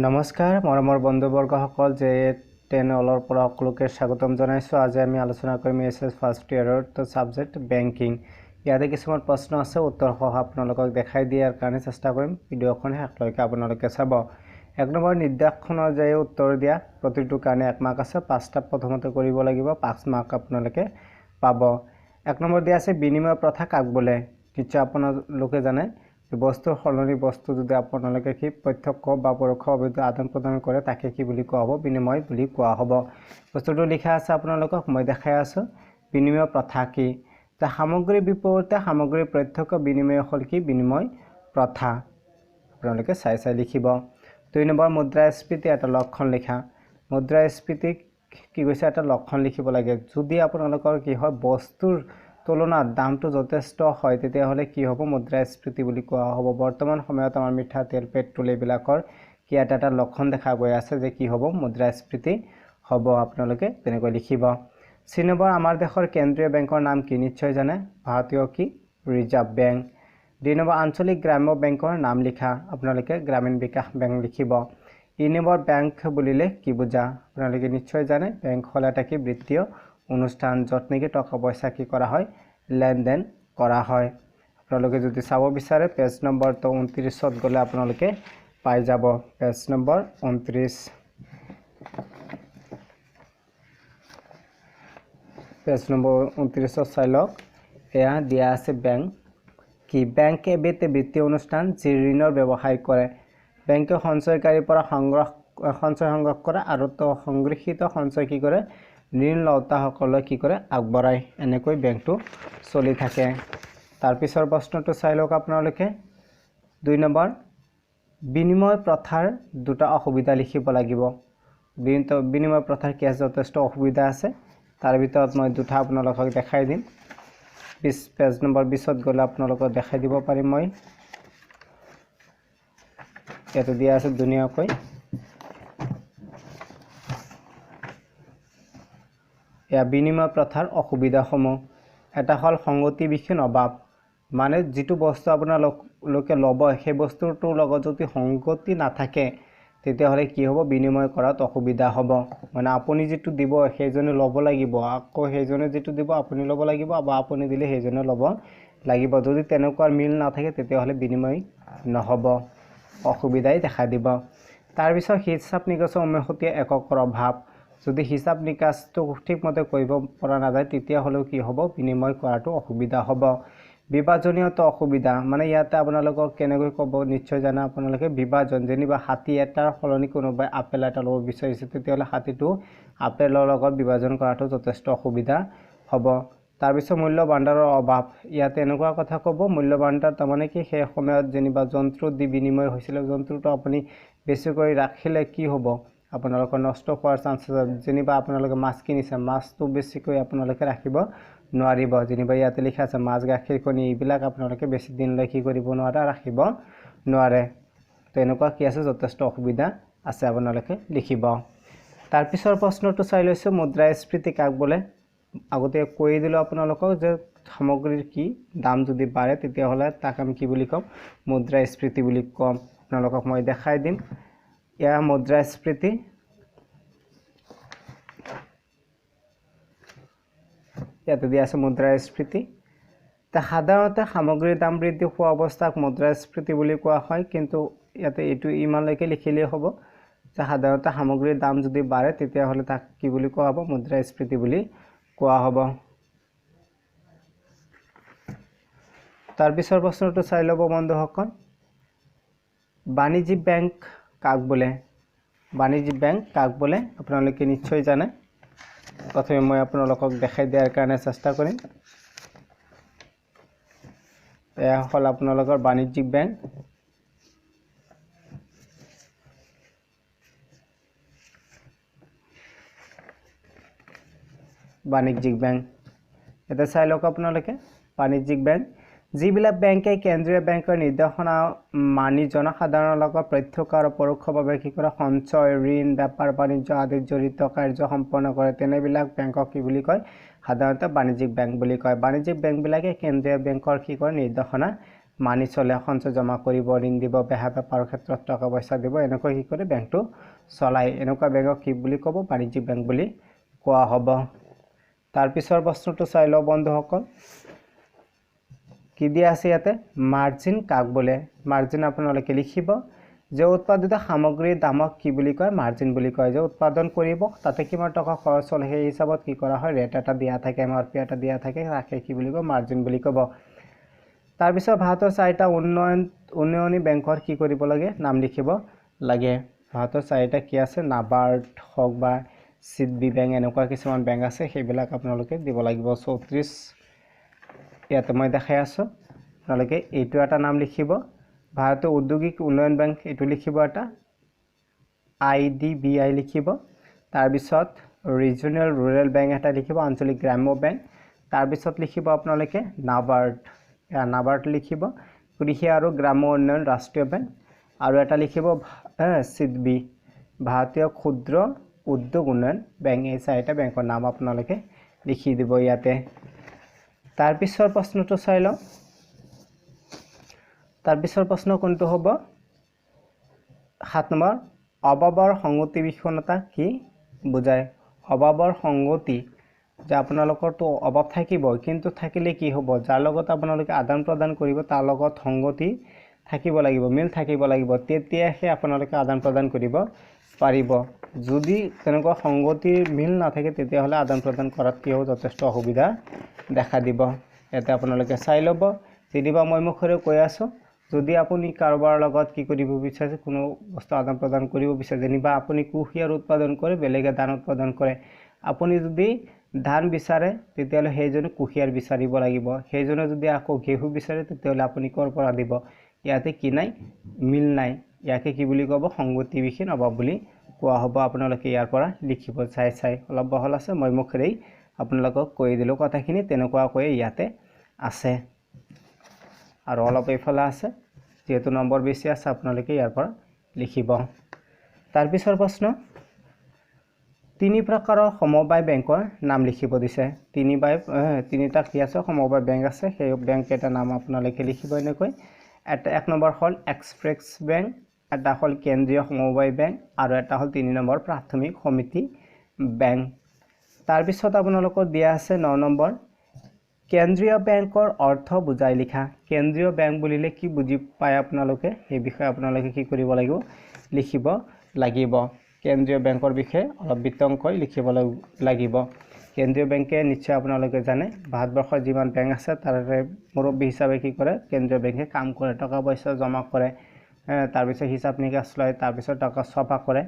নমস্কাৰ মৰমৰ বন্ধুবৰ্গসকল J10 অলৰ পৰা সকলোকে স্বাগতম জনাইছো। আজি আমি আলোচনা কৰিম এছএছ ফাৰ্ষ্ট ইয়াৰৰ সাবজেক্ট বেংকিং। ইয়াতে কিছুমান প্ৰশ্ন আছে, উত্তৰ সহ আপোনালোকক দেখাই দিয়াৰ কাৰণে চেষ্টা কৰিম। ভিডিঅ'খন শেষলৈকে আপোনালোকে চাব। এক নম্বৰ নিৰ্দেশখন অনুযায়ী উত্তৰ দিয়া প্ৰতিটোৰ কাৰণে 1 মাৰ্ক আছে। 5টা প্ৰথমতে কৰিব লাগিব, 5 মাৰ্ক আপোনালোকে পাব। 1 নম্বৰ দিয়া আছে বিনিময় প্ৰথা কাক বোলে? নিশ্চয় আপোনালোকে জানে বস্তুৰ সলনি বস্তু যদি আপোনালোকে কি প্ৰত্যক্ষ বা পৰোক্ষভাৱে আদান প্ৰদান কৰে তাকে কি বুলি কোৱা হ'ব? বিনিময় বুলি কোৱা হ'ব। বস্তুটো লিখা আছে আপোনালোকক মই দেখাই আছো। বিনিময় প্ৰথা কি? তা সামগ্ৰীৰ বিপৰীতে সামগ্ৰীৰ প্ৰত্যক্ষ বিনিময় হ'ল কি? বিনিময় প্ৰথা। আপোনালোকে চাই লিখিব। 2 নম্বৰ মুদ্ৰাস্ফীতি এটা লক্ষণ লিখা। মুদ্ৰাস্ফীতি কি কৈছে? এটা লক্ষণ লিখিব লাগে। যদি আপোনালোকৰ কি হয় বস্তুৰ তুলনাত দামটো যথেষ্ট হয় তেতিয়াহ'লে কি হ'ব? মুদ্ৰাস্ফীতি বুলি কোৱা হ'ব। বৰ্তমান সময়ত আমাৰ মিঠা তেল পেট্ৰল এইবিলাকৰ কি এটা লক্ষণ দেখা গৈ আছে যে কি হ'ব? মুদ্ৰাস্ফীতি হ'ব। আপোনালোকে তেনেকৈ লিখিব। 3 নম্বৰ আমাৰ দেশৰ কেন্দ্ৰীয় বেংকৰ নাম কি? নিশ্চয় জানে, ভাৰতীয় কি? Reserve bank. 2 নম্বৰ আঞ্চলিক গ্ৰাম্য বেংকৰ নাম লিখা। আপোনালোকে গ্ৰামীণ বিকাশ বেংক লিখিব। 3 নম্বৰ বেংক বুলিলে কি বুজা? আপোনালোকে নিশ্চয় জানে বেংক হ'ল এটা কি বিত্তীয় অনুষ্ঠান য'ত নেকি টকা পইচা কি কৰা হয়? লেনদেন কৰা হয়। আপোনালোকে যদি চাব বিচাৰে পেজ নম্বৰ 29ত গ'লে আপোনালোকে পাই যাব। Page number 29। পেজ নম্বৰ 29 চাই লওক। এয়া দিয়া আছে বেংক কি? বেংক এবিধ বিত্তীয় অনুষ্ঠান যি ঋণৰ ব্যৱসায় কৰে। বেংকে সঞ্চয়কাৰীৰ পৰা সঞ্চয় সংগ্ৰহ কৰে আৰু সংগৃহীত সঞ্চয় কি কৰে? ঋণ লওঁতাসকলক কি কৰে? আগবঢ়ায়। এনেকৈ বেংকটো চলি থাকে। তাৰ পিছৰ প্ৰশ্নটো চাই লওক আপোনালোকে। 2 নম্বৰ বিনিময় প্ৰথাৰ দুটা অসুবিধা লিখিব লাগিব। বিনিময় প্ৰথাৰ কি আছে? যথেষ্ট অসুবিধা আছে। তাৰ ভিতৰত মই দুটা আপোনালোকক দেখাই দিম। পেজ নম্বৰ 20ত গ'লে আপোনালোকক দেখাই দিব পাৰিম মই। ইয়াতে দিয়া আছে ধুনীয়াকৈ। এয়া বিনিময় প্ৰথাৰ অসুবিধাসমূহ। এটা হ'ল সংগতিবিহীন অভাৱ, মানে যিটো বস্তু আপোনালোকে ল'ব সেই বস্তুটোৰ লগত যদি সংগতি নাথাকে তেতিয়াহ'লে কি হ'ব? বিনিময় কৰাত অসুবিধা হ'ব। মানে আপুনি যিটো দিব সেইজনে ল'ব লাগিব, আকৌ সেইজনে যিটো দিব আপুনি ল'ব লাগিব, বা আপুনি দিলে সেইজনে ল'ব লাগিব। যদি তেনেকুৱা মিল নাথাকে তেতিয়াহ'লে বিনিময় নহ'ব, অসুবিধাই দেখা দিব। তাৰপিছত হিচাপ নিকাচৰ উমৈহতীয়া এককৰ অভাৱ। যদি হিচাপ নিকাচটো ঠিকমতে কৰিব পৰা নাযায় তেতিয়াহ'লেও কি হ'ব? বিনিময় কৰাটো অসুবিধা হ'ব। বিভাজনীয়তা অসুবিধা, মানে ইয়াতে আপোনালোকক কেনেকৈ ক'ব? নিশ্চয় জানে আপোনালোকে বিভাজন। যেনিবা হাতী এটাৰ সলনি কোনোবাই আপেল এটা ল'ব বিচাৰিছে তেতিয়াহ'লে হাতীটো আপেলৰ লগত বিভাজন কৰাটো যথেষ্ট অসুবিধা হ'ব। তাৰপিছত মূল্য ভাণ্ডাৰৰ অভাৱ। ইয়াতে এনেকুৱা কথা ক'ব মূল্য ভাণ্ডাৰ তাৰমানে কি? সেই সময়ত যেনিবা যন্ত্ৰ দি বিনিময় হৈছিলে, যন্ত্ৰটো আপুনি বেছিকৈ ৰাখিলে কি হ'ব? আপোনালোকৰ নষ্ট হোৱাৰ চান্স আছে। যেনিবা আপোনালোকে মাছ কিনিছে, মাছটো বেছিকৈ আপোনালোকে ৰাখিব নোৱাৰিব। যেনিবা ইয়াতে লিখা আছে মাছ, গাখীৰ, কণী এইবিলাক আপোনালোকে বেছি দিনলৈ কি কৰিব নোৱাৰে? ৰাখিব নোৱাৰে। তো এনেকুৱা কি আছে? যথেষ্ট অসুবিধা আছে, আপোনালোকে লিখিব। তাৰপিছৰ প্ৰশ্নটো চাই লৈছোঁ। মুদ্ৰাস্ফীতি কাক বোলে? আগতে কৈ দিলোঁ আপোনালোকক যে সামগ্ৰীৰ কি দাম যদি বাঢ়ে তেতিয়াহ'লে তাক আমি কি বুলি ক'ম? মুদ্ৰাস্ফীতি বুলি ক'ম। আপোনালোকক মই দেখাই দিম। এয়া মুদ্ৰাস্ফীতি। ইয়াতে দিয়া আছে মুদ্ৰাস্ফীতি। সাধাৰণতে সামগ্ৰীৰ দাম বৃদ্ধি হোৱা অৱস্থাক মুদ্ৰাস্ফীতি বুলি কোৱা হয়, কিন্তু ইয়াতে এইটো ইমানলৈকে লিখিলেই হ'ব যে সাধাৰণতে সামগ্ৰীৰ দাম যদি বাঢ়ে তেতিয়াহ'লে তাক কি বুলি কোৱা হ'ব? মুদ্ৰাস্ফীতি বুলি কোৱা হ'ব। তাৰপিছৰ প্ৰশ্নটো চাই ল'ব বন্ধুসকল। বাণিজ্যিক বেংক কাক বোলে? বাণিজ্যিক বেংক কাক বোলে? আপোনালোকে নিশ্চয় জানে। প্ৰথমে মই আপোনালোকক দেখাই দিয়াৰ কাৰণে চেষ্টা কৰিম। এয়া হ'ল আপোনালোকৰ বাণিজ্যিক বেংক। বাণিজ্যিক বেংক এটা চাই লওক আপোনালোকে। বাণিজ্যিক বেংক যিবিলাক বেংকে কেন্দ্ৰীয় বেংকৰ নিৰ্দেশনা মানি জনসাধাৰণৰ লগত প্ৰত্যক্ষ আৰু পৰোক্ষভাৱে কি কৰে? সঞ্চয়, ঋণ, বেপাৰ বাণিজ্য আদিত জড়িত কাৰ্য সম্পন্ন কৰে তেনেবিলাক বেংকক কি বুলি কয়? সাধাৰণতে বাণিজ্যিক বেংক বুলি কয়। বাণিজ্যিক বেংকবিলাকে কেন্দ্ৰীয় বেংকৰ কি কৰে? নিৰ্দেশনা মানি চলে, সঞ্চয় জমা কৰিব, ঋণ দিব, বেহা বেপাৰৰ ক্ষেত্ৰত টকা পইচা দিব, এনেকৈ কি কৰে বেংকটো চলায়। এনেকুৱা বেংকক কি বুলি ক'ব? বাণিজ্যিক বেংক বুলি কোৱা হ'ব। তাৰ পিছৰ প্ৰশ্নটো চাই লওঁ বন্ধুসকল। কি দিয়া আছে ইয়াতে? মাৰ্জিন কাক বোলে? মাৰ্জিন আপোনালোকে লিখিব যে উৎপাদিত সামগ্ৰীৰ দামক কি বুলি কয়? মাৰ্জিন বুলি কয়। যে উৎপাদন কৰিব তাতে কিমান টকা খৰচ হ'ল সেই হিচাপত কি কৰা হয়? ৰেট এটা দিয়া থাকে, MRP এটা দিয়া থাকে, তাকে কি বুলি কয়? মাৰ্জিন বুলি ক'ব। তাৰপিছত ভাৰতৰ 4টা উন্নয়নী বেংকৰ কি কৰিব লাগে? নাম লিখিব লাগে। ভাৰতৰ 4টা কি আছে? নাবাৰ্ড হওক বা চিডবি বেংক, এনেকুৱা কিছুমান বেংক আছে, সেইবিলাক আপোনালোকে দিব লাগিব। 34 ইয়াতে মই দেখাই আছোঁ। আপোনালোকে এইটো এটা নাম লিখিব। ভাৰতীয় ঔদ্যোগিক উন্নয়ন বেংক এইটো লিখিব এটা, IDBI লিখিব। তাৰপিছত ৰিজনেল ৰুৰেল বেংক এটা লিখিব, আঞ্চলিক গ্ৰাম্য বেংক। তাৰপিছত লিখিব আপোনালোকে নাবাৰ্ড, নাবাৰ্ড লিখিব, কৃষি আৰু গ্ৰাম্য উন্নয়ন ৰাষ্ট্ৰীয় বেংক। আৰু এটা লিখিব চিডবি, ভাৰতীয় ক্ষুদ্ৰ উদ্যোগ উন্নয়ন বেংক। এই 4টা বেংকৰ নাম আপোনালোকে লিখি দিব ইয়াতে। তাৰপিছৰ প্ৰশ্নটো চাই লওঁ। তাৰপিছৰ প্ৰশ্ন কোনটো হ'ব? 7 নম্বৰ, অভাৱৰ সংগতি বিষণতা কি বুজায়? অভাৱৰ সংগতি, যে আপোনালোকৰতো অভাৱ থাকিবই, কিন্তু থাকিলে কি হ'ব? যাৰ লগত আপোনালোকে আদান প্ৰদান কৰিব তাৰ লগত সংগতি থাকিব লাগিব, মিল থাকিব লাগিব, তেতিয়াহে আপোনালোকে আদান প্ৰদান কৰিব পাৰিব। যদি তেনেকুৱা সংগতিৰ মিল নাথাকে তেতিয়াহ'লে আদান প্ৰদান কৰাত কি হ'ব? যথেষ্ট অসুবিধা দেখা দিব। ইয়াতে আপোনালোকে চাই ল'ব। যেনিবা মই মুখেৰে কৈ আছোঁ, যদি আপুনি কাৰোবাৰ লগত কি কৰিব বিচাৰে, কোনো বস্তু আদান প্ৰদান কৰিব বিচাৰে, যেনিবা আপুনি কুঁহিয়াৰ উৎপাদন কৰে, বেলেগে ধান উৎপাদন কৰে, আপুনি যদি ধান বিচাৰে তেতিয়াহ'লে সেইজনে কুঁহিয়াৰ বিচাৰিব লাগিব, সেইজনে যদি আকৌ ঘেঁহু বিচাৰে তেতিয়াহ'লে আপুনি ক'ৰ পৰা দিব? ইয়াতে কি নাই? মিল নাই। ইয়াকে কি বুলি ক'ব? সংগতিবিহীন অভাৱ বুলি কোৱা হ'ব। আপোনালোকে ইয়াৰ পৰা লিখিব চাই অলপ বহল আছে, মই মুখেৰেই আপোনালোকক কৈ দিলোঁ কথাখিনি, তেনেকুৱাকৈ ইয়াতে আছে আৰু অলপ এইফালে আছে। যেহেতু নম্বৰ বেছি আছে আপোনালোকে ইয়াৰ পৰা লিখিব। তাৰপিছৰ প্ৰশ্ন, 3 প্ৰকাৰৰ সমবায় বেংকৰ নাম লিখিব দিছে। 3টা কি আছে? সমবায় বেংক আছে, সেই বেংক কেইটাৰ নাম আপোনালোকে লিখিব এনেকৈ। 1 নম্বৰ হ'ল এক্সপ্ৰেছ বেংক, এটা হ'ল কেন্দ্ৰীয় সমবায় বেংক, আৰু এটা হ'ল 3 নম্বৰ প্ৰাথমিক সমিতি বেংক। তাৰপিছত আপোনালোকৰ দিয়া আছে 9 নম্বৰ, কেন্দ্ৰীয় বেংকৰ অৰ্থ বুজাই লিখা। কেন্দ্ৰীয় বেংক বুলিলে কি বুজি পায় আপোনালোকে? সেই বিষয়ে আপোনালোকে কি কৰিব লাগিব? লিখিব লাগিব। কেন্দ্ৰীয় বেংকৰ বিষয়ে অলপ বিতংকৈ লিখিব লাগিব। কেন্দ্ৰীয় বেংকে নিশ্চয় আপোনালোকে জানে, ভাৰতবৰ্ষৰ যিমান বেংক আছে তাৰে মুৰব্বী হিচাপে কি কৰে? কেন্দ্ৰীয় বেংকে কাম কৰে, টকা পইচা জমা কৰে, তাৰপিছত হিচাপ নিকাচ লয়, তাৰপিছত টকা চফা কৰে,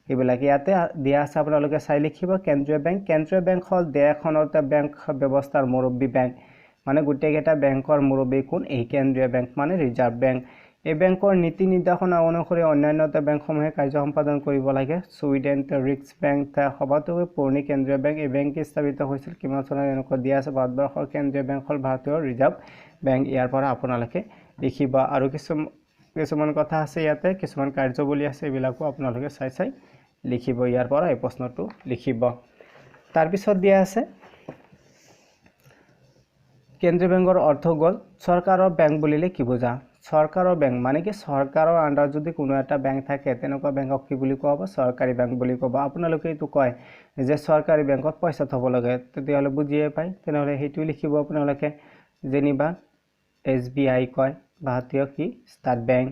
এইবিলাক ইয়াতে দিয়া আছে, আপোনালোকে চাই লিখিব। কেন্দ্ৰীয় বেংক, কেন্দ্ৰীয় বেংক হ'ল দেশখনৰ বেংক ব্যৱস্থাৰ মুৰব্বী বেংক, মানে গোটেইকেইটা বেংকৰ মুৰব্বী কোন? এই কেন্দ্ৰীয় বেংক, মানে ৰিজাৰ্ভ বেংক। এই বেংকৰ নীতি নিৰ্দেশনা অনুসৰি অন্যান্য বেংকসমূহে কাৰ্য সম্পাদন কৰিব লাগে। ছুইডেন ৰিক্স বেংক সবাতোকৈ পুৰণি কেন্দ্ৰীয় বেংক। এই বেংক স্থাপিত হৈছিল কিমান চনত? এনেকুৱা দিয়া আছে। ভাৰতবৰ্ষৰ কেন্দ্ৰীয় বেংক হ'ল ভাৰতীয় ৰিজাৰ্ভ বেংক। ইয়াৰ পৰা আপোনালোকে লিখিব। আৰু কিছুমান কথা আছে ইয়াতে, কিছুমান কাৰ্যৱলী আছে, এইবিলাকো আপোনালোকে চাই লিখিব। ইয়াৰ পৰা এই প্ৰশ্নটো লিখিব। তাৰপিছত দিয়া আছে, কেন্দ্ৰীয় বেংকৰ অৰ্থ গ'ল। চৰকাৰৰ বেংক বুলিলে কি বুজা? চৰকাৰৰ বেংক মানে কি? চৰকাৰৰ আণ্ডাৰত যদি কোনো এটা বেংক থাকে তেনেকুৱা বেংকক কি বুলি কোৱা হ'ব? চৰকাৰী বেংক বুলি ক'ব। আপোনালোকে এইটো কয় যে চৰকাৰী বেংকত পইচা থ'ব লাগে, তেতিয়াহ'লে বুজিয়ে পায়, তেনেহ'লে সেইটোৱে লিখিব আপোনালোকে। যেনিবা SBI কয়, ভাৰতীয় কি ষ্টেট বেংক,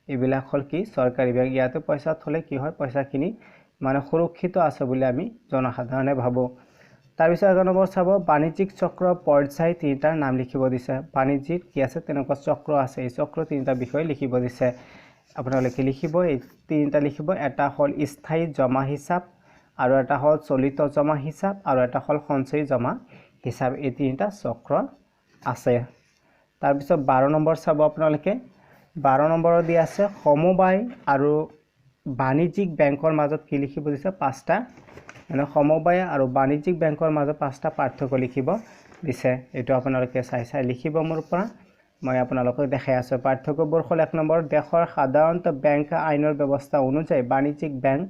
এইবিলাক হ'ল কি? চৰকাৰী বেংক। ইয়াতে পইচা থ'লে কি হয়? পইচাখিনি মানে সুৰক্ষিত আছে বুলি আমি জনসাধাৰণে ভাবোঁ। তাৰপিছত 11 নম্বৰ চাব, বাণিজ্যিক চক্ৰ পৰ্যায় 3টাৰ নাম লিখিব দিছে। বাণিজ্যিক কি আছে? তেনেকুৱা চক্ৰ আছে, এই চক্ৰ 3টা বিষয়ে লিখিব দিছে। আপোনালোকে লিখিব, এই 3টা লিখিব। এটা হ'ল স্থায়ী জমা হিচাপ, আৰু এটা হ'ল চলিত জমা হিচাপ, আৰু এটা হ'ল সঞ্চয়ী জমা হিচাপ। এই 3টা চক্ৰ আছে। তাৰপিছত 12 নম্বৰ চাব আপোনালোকে। 12 নম্বৰত দিয়া আছে, সমবায় আৰু বাণিজ্যিক বেংকৰ মাজত কি লিখিব দিছে? 5টা, মানে সমবায় আৰু বাণিজ্যিক বেংকৰ মাজত 5টা পাৰ্থক্য লিখিব দিছে। এইটো আপোনালোকে চাই লিখিব মোৰ পৰা, মই আপোনালোকক দেখাই আছোঁ। পাৰ্থক্যবোৰ হ'ল 1 নম্বৰ, দেশৰ সাধাৰণতে বেংক আইনৰ ব্যৱস্থা অনুযায়ী বাণিজ্যিক বেংক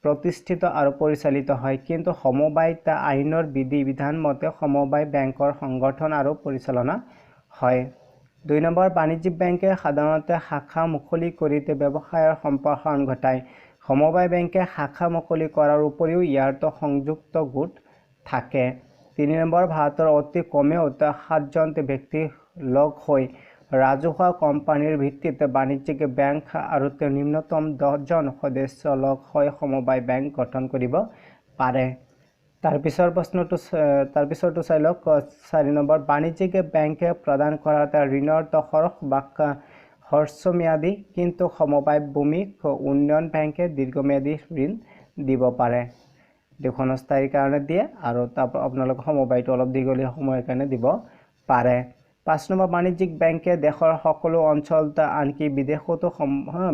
প্ৰতিষ্ঠিত আৰু পৰিচালিত হয়, কিন্তু সমবায়িত আইনৰ বিধি বিধান মতে সমবায় বেংকৰ সংগঠন আৰু পৰিচালনা হয়। 2 নম্বৰ বাণিজ্যিক বেংকে সাধাৰণতে শাখা মুকলি কৰি ব্যৱসায়ৰ সম্প্ৰসাৰণ ঘটায় সমবায় বেংকে শাখা মুকলি কৰাৰ উপৰিও ইয়াৰ সংযুক্ত গোট থাকে 3 নম্বৰ ভাৰতৰ অতি কমেও 7জন ব্যক্তি লগ হৈ ৰাজহুৱা কোম্পানীৰ ভিত্তিত বাণিজ্যিক বেংক আৰু নিম্নতম 10জন সদস্য লগ হৈ সমবায় বেংক গঠন কৰিব পাৰে তাৰ পিছৰটো চাই লওক 4 নম্বৰ বাণিজ্যিক বেংকে প্ৰদান কৰা ঋণৰ খৰচ বা হ্ৰস্বম্যাদী কিন্তু সমবায় ভূমি উন্নয়ন বেংকে দীৰ্ঘম্যাদী ঋণ দিব পাৰে দীৰ্ঘস্থায়ী কাৰণে দিয়ে আৰু আপোনালোক সমবায়টো অলপ দীঘলীয়া সময়ৰ কাৰণে দিব পাৰে 5 নম্বৰ বাণিজ্যিক বেংকে দেশৰ সকলো অঞ্চলত আনকি বিদেশতো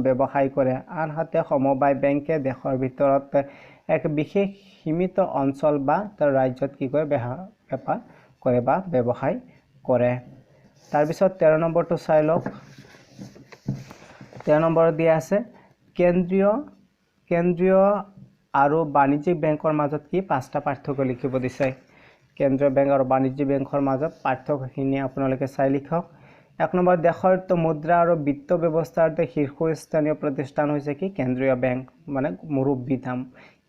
ব্যৱসায় কৰে আনহাতে সমবায় বেংকে দেশৰ ভিতৰত এক বিশেষ সীমিত অঞ্চল বা ৰাজ্যত কি কৰে বেপাৰ কৰে বা ব্যৱসায় কৰে তাৰ পিছত 13 নম্বৰটো চাই লওক 13 নম্বৰত দিয়া আছে কেন্দ্ৰীয় আৰু বাণিজ্যিক বেংকৰ মাজত কি পাঁচটা পাৰ্থক্য লিখিব দিছে কেন্দ্ৰীয় বেংক আৰু বাণিজ্যিক বেংকৰ মাজত পাৰ্থক্যখিনি আপোনালোকে চাই লিখক 1 নম্বৰ দেশৰ মুদ্ৰা আৰু বিত্ত ব্যৱস্থাৰ শীৰ্ষস্থানীয় প্ৰতিষ্ঠান হৈছে কি কেন্দ্ৰীয় বেংক মানে মুৰব্বী ধাম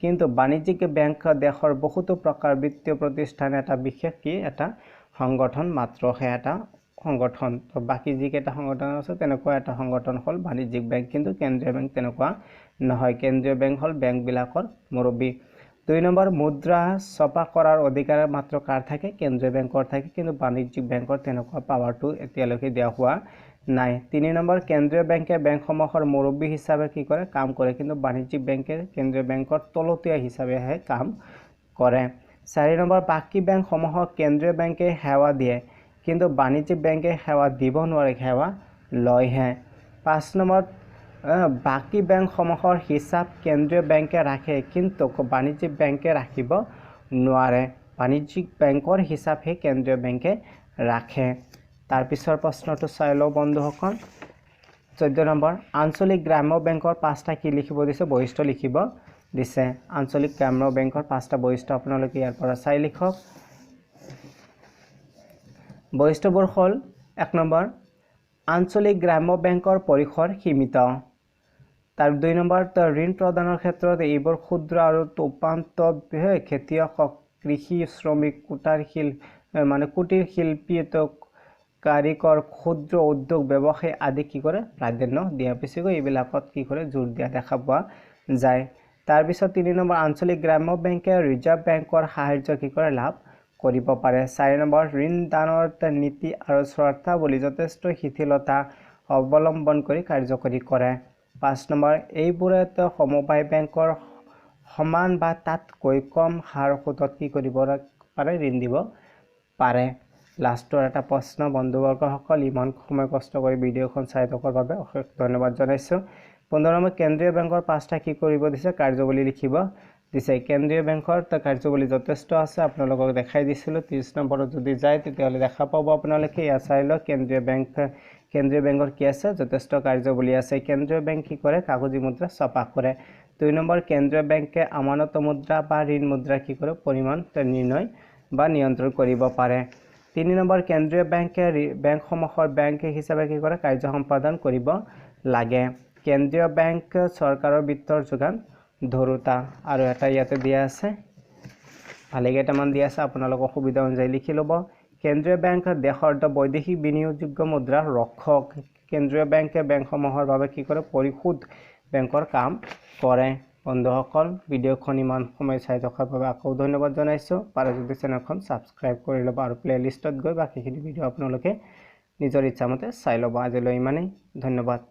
কিন্তু বাণিজ্যিক বেংক দেশৰ বহুতো প্ৰকাৰ বিত্তীয় প্ৰতিষ্ঠান এটা বিশেষ কি এটা সংগঠন মাত্ৰ এটা সংগঠন তো বাকি যিকেইটা সংগঠন আছে তেনেকুৱা এটা সংগঠন হল বাণিজ্যিক বেংক কিন্তু কেন্দ্ৰীয় বেংক তেনেকুৱা নহয় কেন্দ্ৰীয় বেংক হল বেংকবিলাকৰ মুৰব্বী 2 নম্বৰ মুদ্ৰা ছপা কৰাৰ অধিকাৰ মাত্ৰ কাৰ থাকে কেন্দ্ৰীয় বেংকৰ থাকে কিন্তু বাণিজ্যিক বেংকৰ তেনেকুৱা পাৱাৰটো এতিয়ালৈকে দিয়া হোৱা নাই 3 নম্বৰ কেন্দ্ৰীয় বেংকে বেংকসমূহৰ মুৰব্বী হিচাপে কি কৰে কাম কৰে কিন্তু বাণিজ্যিক বেংকে কেন্দ্ৰীয় বেংকৰ তলতীয়া হিচাপেহে কাম কৰে 4 নম্বৰ বাকি বেংকসমূহক কেন্দ্ৰীয় বেংকে সেৱা দিয়ে কিন্তু বাণিজ্যিক বেংকে সেৱা দিব নোৱাৰে সেৱা লয়হে 5 নম্বৰ বাকি বেংকসমূহৰ হিচাপ কেন্দ্ৰীয় বেংকে ৰাখে কিন্তু বাণিজ্যিক বেংকে ৰাখিব নোৱাৰে বাণিজ্যিক বেংকৰ হিচাপহে কেন্দ্ৰীয় বেংকে ৰাখে তাৰ পিছৰ প্ৰশ্নটো চাই লও বন্ধুসকল 14 নম্বৰ আঞ্চলিক গ্ৰাম্য বেংকৰ পাঁচটা কি লিখিব দিছে বৈশিষ্ট্য লিখিব দিছে আঞ্চলিক গ্ৰাম্য বেংকৰ পাঁচটা বৈশিষ্ট্য আপোনালোকে ইয়াৰ পৰা চাই লিখক বৈশিষ্ট্যবোৰ হ'ল 1 নম্বৰ আঞ্চলিক গ্ৰাম্য বেংকৰ পৰিসৰ সীমিত তাৰ 2 নম্বৰ ঋণ প্ৰদানৰ ক্ষেত্ৰত এইবোৰ ক্ষুদ্ৰ আৰু উপান্ত খেতিয়ক কৃষি শ্ৰমিক কুটিৰ শিল্পী কাৰিকৰ ক্ষুদ্ৰ উদ্যোগ ব্যৱসায় আদি কি কৰে প্ৰাধান্য দিয়া পিছকৈ এইবিলাকত কি কৰে জোৰ দিয়া দেখা পোৱা যায় তাৰ পিছত 3 নম্বৰ আঞ্চলিক গ্ৰাম্য বেংকে ৰিজাৰ্ভ বেংকৰ সাহায্য কি কৰে লাভ কৰিব পাৰে 4 নম্বৰ ঋণ দানৰ নীতি আৰু শৰ্তাৱলী যথেষ্ট শিথিলতা অৱলম্বন কৰি কাৰ্যকৰী কৰে 5 নম্বৰ এইবোৰত সমবায় বেংকৰ সমান বা তাতকৈ কম হাৰ সুদত কি কৰিব পাৰে ঋণ দিব পাৰে লাষ্টৰ এটা প্ৰশ্ন বন্ধুবৰ্গসকল ইমান সময় কষ্ট কৰি ভিডিঅখন চাই থকাৰ বাবে অশেষ ধন্যবাদ জনাইছো 15 নম্বৰ কেন্দ্ৰীয় বেংকৰ পাঁচটা কি কৰিব দিছে কাৰ্যৱলী লিখিব দিছে কেন্দ্ৰীয় বেংকৰ কাৰ্যৱলী যথেষ্ট আছে আপোনালোকক দেখাই দিছিলো 30 নম্বৰত যদি যায় তেতিয়াহলে দেখা পাব আপোনালোকে ইয়া চাই লওক কেন্দ্ৰীয় বেংকৰ কি আছে যথেষ্ট কাৰ্যৱলী আছে কেন্দ্ৰীয় বেংক কি কৰে কাগজী মুদ্ৰা ছপা কৰে 2 নম্বৰ কেন্দ্ৰীয় বেংকে আমানত মুদ্ৰা বা ঋণ মুদ্ৰা কি কৰে পৰিমাণ নিৰ্ণয় বা নিয়ন্ত্ৰণ কৰিব পাৰে 3 নম্বৰ কেন্দ্ৰীয় বেংকে বেংকসমূহৰ বেংক হিচাপে কি কৰে কাৰ্য সম্পাদন কৰিব লাগে কেন্দ্ৰীয় বেংক চৰকাৰৰ বিত্তৰ যোগান ধৰোতা আৰু এটা ইয়াতে দিয়া আছে ভালেকেইটামান দিয়া আছে আপোনালোকৰ সুবিধা অনুযায়ী লিখি ল'ব কেন্দ্ৰীয় বেংক দেশৰ বৈদেশিক বিনিয়োগযোগ্য মুদ্ৰাৰ ৰক্ষক কেন্দ্ৰীয় বেংকে বেংকসমূহৰ বাবে কি কৰে পৰিশোধ বেংকৰ কাম কৰে বন্ধুসকল ভিডিঅখন ইমান সময় চাই থকাৰ বাবে আকৌ ধন্যবাদ জনাইছো পাৰে যদি চেনেলখন সাবস্ক্ৰাইব কৰি ল'ব আৰু প্লেলিষ্টত গৈ বাকিখিনি ভিডিঅ আপোনালোকে নিজৰ ইচ্ছামতে চাই ল'ব আজিলৈ ইমানেই ধন্যবাদ